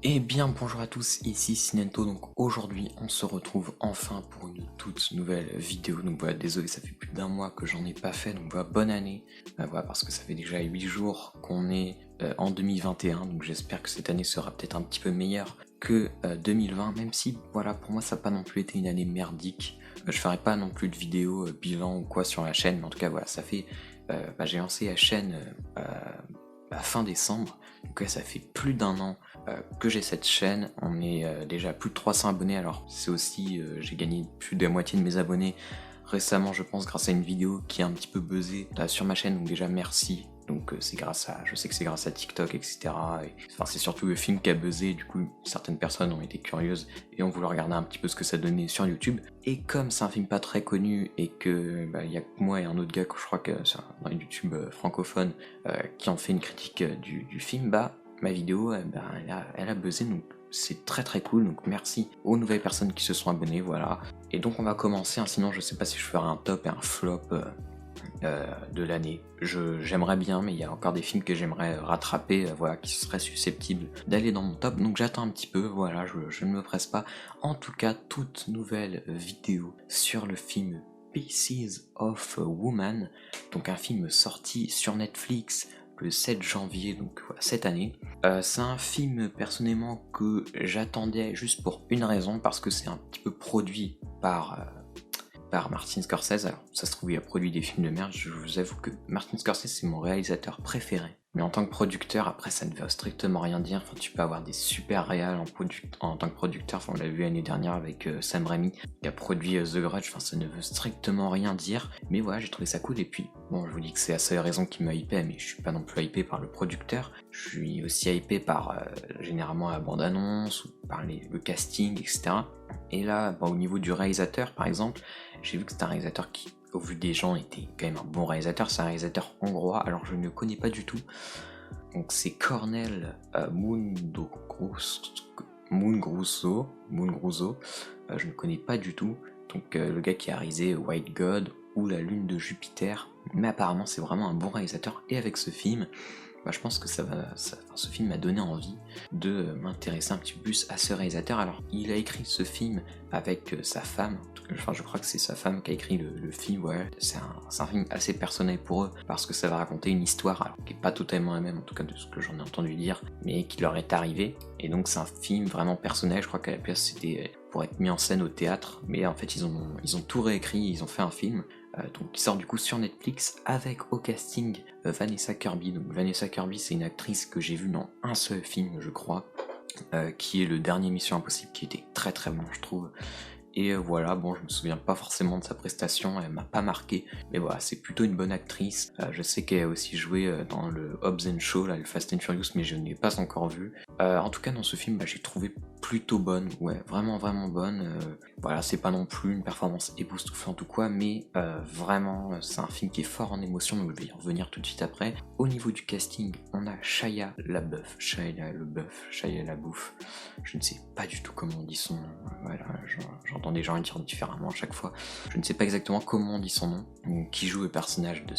Eh bien bonjour à tous, ici Sinento, donc aujourd'hui on se retrouve enfin pour une toute nouvelle vidéo. Donc voilà, désolé, ça fait plus d'1 mois que j'en ai pas fait, donc voilà, bonne année. Voilà, parce que ça fait déjà 8 jours qu'on est en 2021, donc j'espère que cette année sera peut-être un petit peu meilleure que 2020, même si voilà, pour moi ça n'a pas non plus été une année merdique. Je ferai pas non plus de vidéo bilan ou quoi sur la chaîne, mais en tout cas voilà, ça fait... j'ai lancé la chaîne fin décembre, donc ça fait plus d'1 an que j'ai cette chaîne. On est déjà à plus de 300 abonnés, alors c'est aussi, j'ai gagné plus de la moitié de mes abonnés récemment, je pense, grâce à une vidéo qui a un petit peu buzzé sur ma chaîne, donc déjà merci. Donc c'est grâce à, je sais que c'est grâce à TikTok, etc. Et, enfin, c'est surtout le film qui a buzzé, du coup certaines personnes ont été curieuses et ont voulu regarder un petit peu ce que ça donnait sur YouTube. Et comme c'est un film pas très connu et que il y a que moi et un autre gars que je crois que c'est dans YouTube francophone qui ont fait une critique du film, ma vidéo elle a buzzé, donc c'est très très cool, donc merci aux nouvelles personnes qui se sont abonnées, voilà. Et donc on va commencer, sinon je sais pas si je ferai un top et un flop de l'année. J'aimerais bien, mais il y a encore des films que j'aimerais rattraper, voilà, qui seraient susceptibles d'aller dans mon top, donc j'attends un petit peu, voilà, je ne me presse pas. En tout cas, toute nouvelle vidéo sur le film Pieces of a Woman, donc un film sorti sur Netflix le 7 janvier, donc voilà, cette année. C'est un film personnellement que j'attendais juste pour une raison, parce que c'est un petit peu produit par Martin Scorsese. Alors ça se trouve il a produit des films de merde, je vous avoue que Martin Scorsese c'est mon réalisateur préféré. Mais en tant que producteur, après ça ne veut strictement rien dire, enfin, tu peux avoir des super réals en tant que producteur, enfin, on l'a vu l'année dernière avec Sam Raimi qui a produit The Grudge, enfin ça ne veut strictement rien dire, mais voilà, j'ai trouvé ça cool. Et puis bon, je vous dis que c'est la seule raison qui m'a hypé, mais je suis pas non plus hypé par le producteur, je suis aussi hypé par généralement la bande-annonce ou par le casting, etc. Et là, au niveau du réalisateur par exemple, j'ai vu que c'est un réalisateur qui, au vu des gens, était quand même un bon réalisateur. C'est un réalisateur hongrois, alors je ne le connais pas du tout. Donc c'est Cornel Mungruzo. Je ne connais pas du tout. Donc le gars qui a réalisé White God ou La Lune de Jupiter. Mais apparemment c'est vraiment un bon réalisateur. Et avec ce film, je pense que ce film m'a donné envie de m'intéresser un petit peu plus à ce réalisateur. Alors, il a écrit ce film avec sa femme, enfin je crois que c'est sa femme qui a écrit le film, ouais. C'est un film assez personnel pour eux, parce que ça va raconter une histoire, alors, qui est pas totalement la même, en tout cas de ce que j'en ai entendu dire, mais qui leur est arrivé, et donc c'est un film vraiment personnel. Je crois qu'à la place c'était pour être mis en scène au théâtre, mais en fait ils ont tout réécrit, ils ont fait un film, donc qui sort du coup sur Netflix avec au casting Vanessa Kirby. Donc Vanessa Kirby c'est une actrice que j'ai vue dans un seul film je crois, qui est le dernier Mission Impossible, qui était très très bon je trouve. Et voilà, bon, je me souviens pas forcément de sa prestation, elle m'a pas marqué, mais voilà, c'est plutôt une bonne actrice. Je sais qu'elle a aussi joué dans le Hobbs and Shaw, là, le Fast and Furious, mais je ne l'ai pas encore vu. En tout cas, dans ce film, j'ai trouvé plutôt bonne, ouais, vraiment vraiment bonne. Voilà, c'est pas non plus une performance époustouflante ou quoi, mais vraiment, c'est un film qui est fort en émotion, donc je vais y revenir tout de suite après. Au niveau du casting, on a Shia LaBeouf, je ne sais pas du tout comment on dit son nom, voilà, j'entends des gens le dire différemment à chaque fois. Je ne sais pas exactement comment on dit son nom, qui joue le personnage de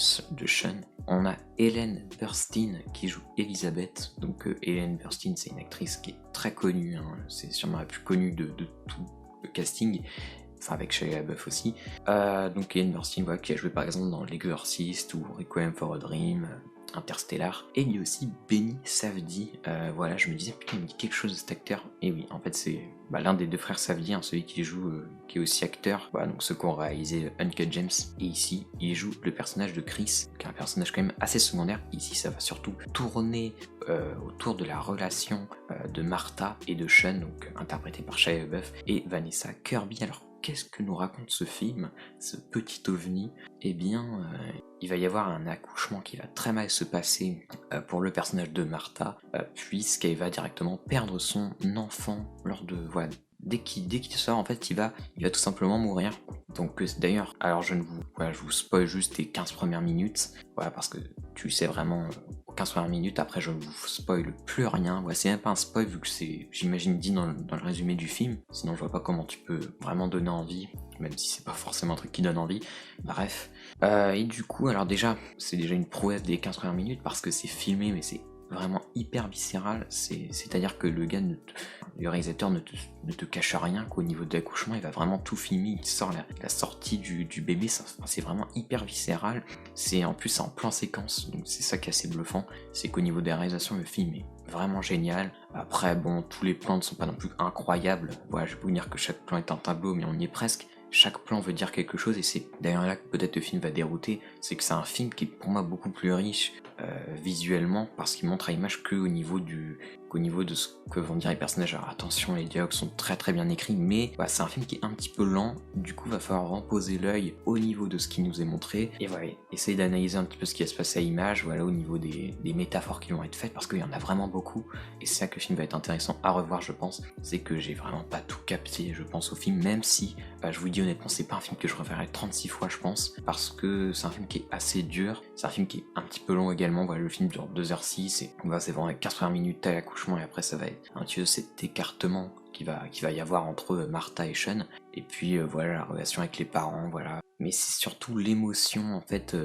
Sean. On a Ellen Burstyn qui joue Elizabeth. Donc Ellen Burstyn, c'est une actrice qui est très connue, c'est sûrement la plus connue de tout le casting, enfin avec Shia LaBeouf aussi. Donc Ellen Burstyn, voilà, qui a joué par exemple dans L'Exorciste ou Requiem for a Dream, Interstellar. Et il y a aussi Benny Safdie, voilà, je me disais putain, il me dit quelque chose de cet acteur, et oui, en fait c'est l'un des deux frères Safdie, celui qui joue, qui est aussi acteur, voilà, donc ceux qui ont réalisé Uncut Gems, et ici il joue le personnage de Chris, qui est un personnage quand même assez secondaire. Ici ça va surtout tourner autour de la relation de Martha et de Sean, donc interprété par Shia LaBeouf et Vanessa Kirby. Alors qu'est-ce que nous raconte ce film, ce petit ovni? Eh bien, il va y avoir un accouchement qui va très mal se passer pour le personnage de Martha, puisqu'elle va directement perdre son enfant lors de... Voilà, dès qu'il sort, en fait, il va tout simplement mourir. Donc d'ailleurs, alors je vous spoil juste les 15 premières minutes, voilà, parce que tu sais vraiment... 15 premières minutes, après je ne vous spoil plus rien. Ouais, c'est même pas un spoil vu que c'est, j'imagine, dit dans le résumé du film, sinon je vois pas comment tu peux vraiment donner envie, même si c'est pas forcément un truc qui donne envie. Bref. Et du coup, alors déjà, c'est déjà une prouesse des 15 premières minutes parce que c'est filmé, mais c'est vraiment hyper viscéral, c'est-à-dire que le réalisateur ne te cache rien qu'au niveau de l'accouchement, il va vraiment tout filmer, il sort la sortie du bébé, c'est vraiment hyper viscéral, en plus c'est en plan séquence, donc c'est ça qui est assez bluffant, c'est qu'au niveau des réalisations, le film est vraiment génial. Après bon, tous les plans ne sont pas non plus incroyables, voilà, je vais pas vous dire que chaque plan est un tableau, mais on y est presque. Chaque plan veut dire quelque chose et c'est d'ailleurs là que peut-être le film va dérouter, c'est que c'est un film qui est pour moi beaucoup plus riche visuellement parce qu'il montre à l'image qu'au niveau de ce que vont dire les personnages. Alors attention, les dialogues sont très très bien écrits, mais voilà, c'est un film qui est un petit peu lent, du coup va falloir vraiment poser l'œil au niveau de ce qui nous est montré et voilà, essayer d'analyser un petit peu ce qui va se passer à l'image, voilà, au niveau des métaphores qui vont être faites parce qu'il y en a vraiment beaucoup et c'est ça que le film va être intéressant à revoir, je pense, c'est que j'ai vraiment pas tout capté, je pense, au film, même si je vous dis honnêtement, c'est pas un film que je reverrai 36 fois, je pense, parce que c'est un film qui est assez dur, c'est un film qui est un petit peu long également, voilà, le film dure 2h06 et c'est vraiment 80 minutes à l'accouchement et après ça va être un petit peu cet écartement qui va y avoir entre Martha et Sean, et puis voilà, la relation avec les parents, voilà. Mais c'est surtout l'émotion en fait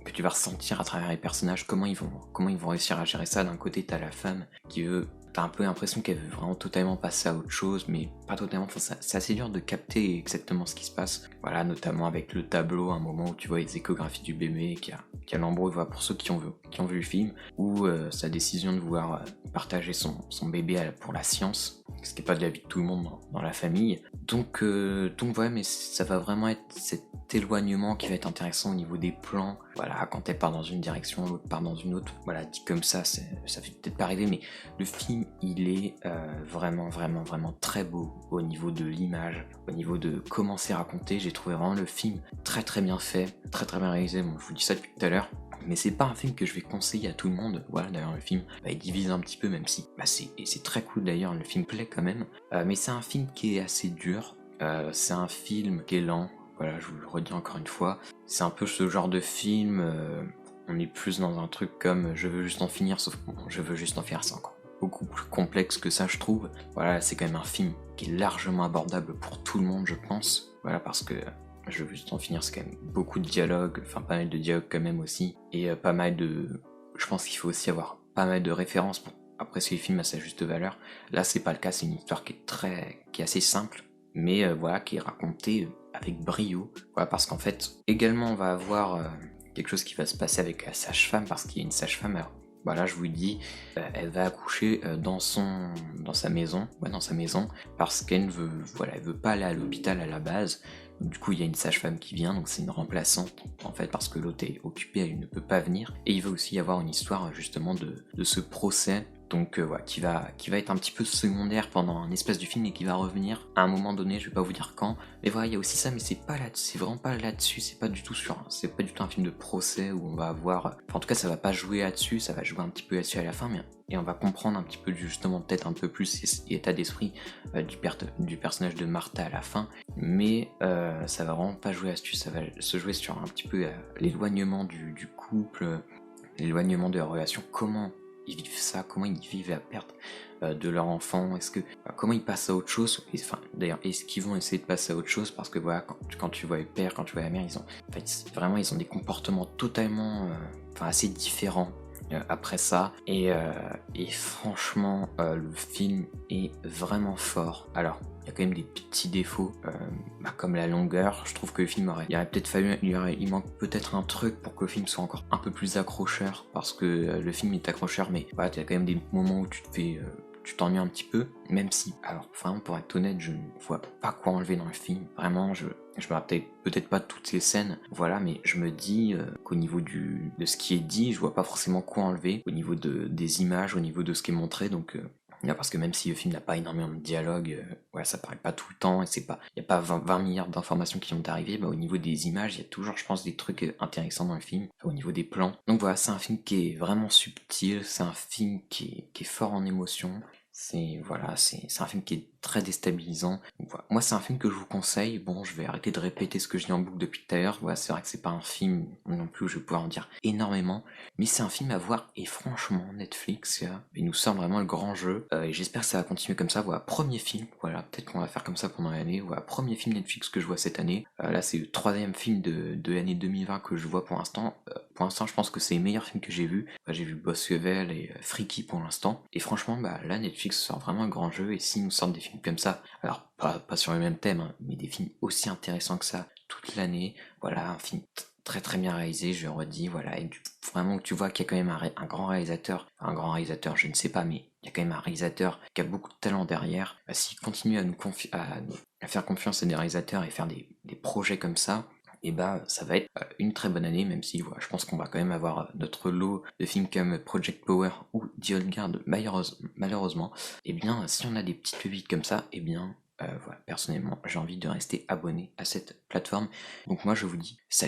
que tu vas ressentir à travers les personnages, comment ils vont réussir à gérer ça. D'un côté t'as la femme qui veut, t'as un peu l'impression qu'elle veut vraiment totalement passer à autre chose, mais pas totalement, enfin, c'est assez dur de capter exactement ce qui se passe. Voilà, notamment avec le tableau, un moment où tu vois les échographies du bébé qui a l'embrouille, voilà, pour ceux qui ont vu le film, ou sa décision de vouloir partager son bébé pour la science, ce qui n'est pas de l'avis de tout le monde dans la famille. Donc ouais, mais ça va vraiment être cet éloignement qui va être intéressant au niveau des plans. Voilà, quand elle part dans une direction, l'autre part dans une autre. Voilà, dit comme ça fait peut-être pas rêver, mais le film, il est vraiment, vraiment, vraiment très beau au niveau de l'image, au niveau de comment c'est raconté. J'ai trouvé vraiment le film très, très bien fait, très, très bien réalisé. Bon, je vous dis ça depuis tout à l'heure. Mais c'est pas un film que je vais conseiller à tout le monde. Voilà, d'ailleurs le film il divise un petit peu, même si c'est très cool d'ailleurs, le film plaît quand même. Mais c'est un film qui est assez dur. C'est un film qui est lent. Voilà, je vous le redis encore une fois. C'est un peu ce genre de film. On est plus dans un truc comme je veux juste en finir, sauf que bon, je veux juste en finir, c'est encore beaucoup plus complexe que ça, je trouve. Voilà, c'est quand même un film qui est largement abordable pour tout le monde, je pense. Voilà, parce que je veux juste en finir, c'est quand même beaucoup de dialogues, enfin pas mal de dialogues quand même aussi, et pas mal de... Je pense qu'il faut aussi avoir pas mal de références pour apprécier le film à sa juste valeur. Là c'est pas le cas, c'est une histoire qui est assez simple, mais voilà, qui est racontée avec brio, voilà, parce qu'en fait, également on va avoir quelque chose qui va se passer avec la sage-femme, parce qu'il y a une sage-femme, alors voilà, je vous le dis, elle va accoucher dans sa maison, parce qu'elle elle veut pas aller à l'hôpital à la base. Donc, du coup, il y a une sage-femme qui vient, donc c'est une remplaçante en fait, parce que l'autre est occupé, elle ne peut pas venir. Et il va aussi y avoir une histoire justement de ce procès. Donc voilà, qui va être un petit peu secondaire pendant un espace du film et qui va revenir à un moment donné, je vais pas vous dire quand. Mais voilà, il y a aussi ça, mais c'est vraiment pas là-dessus, c'est pas du tout un film de procès où on va avoir, enfin, en tout cas ça va pas jouer là-dessus, ça va jouer un petit peu là-dessus à la fin, mais et on va comprendre un petit peu justement peut-être un peu plus l'état d'esprit du personnage de Martha à la fin, mais ça va vraiment pas jouer là-dessus, ça va se jouer sur un petit peu l'éloignement du couple, l'éloignement de la relation, comment ils vivent ça, comment ils vivent la perte de leur enfant, comment ils passent à autre chose, d'ailleurs est-ce qu'ils vont essayer de passer à autre chose, parce que voilà, quand tu vois le père, quand tu vois la mère, ils ont des comportements totalement assez différents après ça, et franchement le film est vraiment fort. Alors il y a quand même des petits défauts, comme la longueur. Je trouve que le film il manque peut-être un truc pour que le film soit encore un peu plus accrocheur, parce que le film est accrocheur, mais voilà, il y a quand même des moments où tu t'ennuies un petit peu, même si, alors vraiment pour être honnête, je ne vois pas quoi enlever dans le film. Vraiment, je me rappelle peut-être pas toutes ces scènes, voilà, mais je me dis qu'au niveau de ce qui est dit, je vois pas forcément quoi enlever, au niveau des images, au niveau de ce qui est montré, donc parce que même si le film n'a pas énormément de dialogue, ça paraît pas tout le temps, et il n'y a pas 20 milliards d'informations qui vont arriver, au niveau des images, il y a toujours, je pense, des trucs intéressants dans le film, au niveau des plans. Donc voilà, c'est un film qui est vraiment subtil, c'est un film qui est fort en émotion, Voilà, c'est un film qui est très déstabilisant. Donc, voilà. Moi, c'est un film que je vous conseille. Bon, je vais arrêter de répéter ce que je dis en boucle depuis tout à l'heure. Voilà, c'est vrai que c'est pas un film non plus où je vais pouvoir en dire énormément, mais c'est un film à voir. Et franchement, Netflix, il nous sort vraiment le grand jeu. Et j'espère que ça va continuer comme ça. Voilà, premier film. Voilà, peut-être qu'on va faire comme ça pendant l'année. Voilà, premier film Netflix que je vois cette année. Là, c'est le troisième film de l'année 2020 que je vois pour l'instant. Pour l'instant, je pense que c'est les meilleurs films que j'ai vus. J'ai vu Bosquevel et Freaky pour l'instant. Et franchement, là, Netflix sort vraiment un grand jeu. Et s'ils nous sortent des films comme ça, alors pas sur le même thème, hein, mais des films aussi intéressants que ça toute l'année, voilà, un film très très bien réalisé, je le redis, voilà, et vraiment que tu vois qu'il y a quand même un grand réalisateur, je ne sais pas, mais il y a quand même un réalisateur qui a beaucoup de talent derrière. S'il continue à faire confiance à des réalisateurs et faire des projets comme ça, et ça va être une très bonne année, même si voilà, je pense qu'on va quand même avoir notre lot de films comme Project Power ou The Old Guard, malheureusement. Et bien, si on a des petites pépites comme ça, et bien, voilà, personnellement, j'ai envie de rester abonné à cette plateforme. Donc moi, je vous dis salut.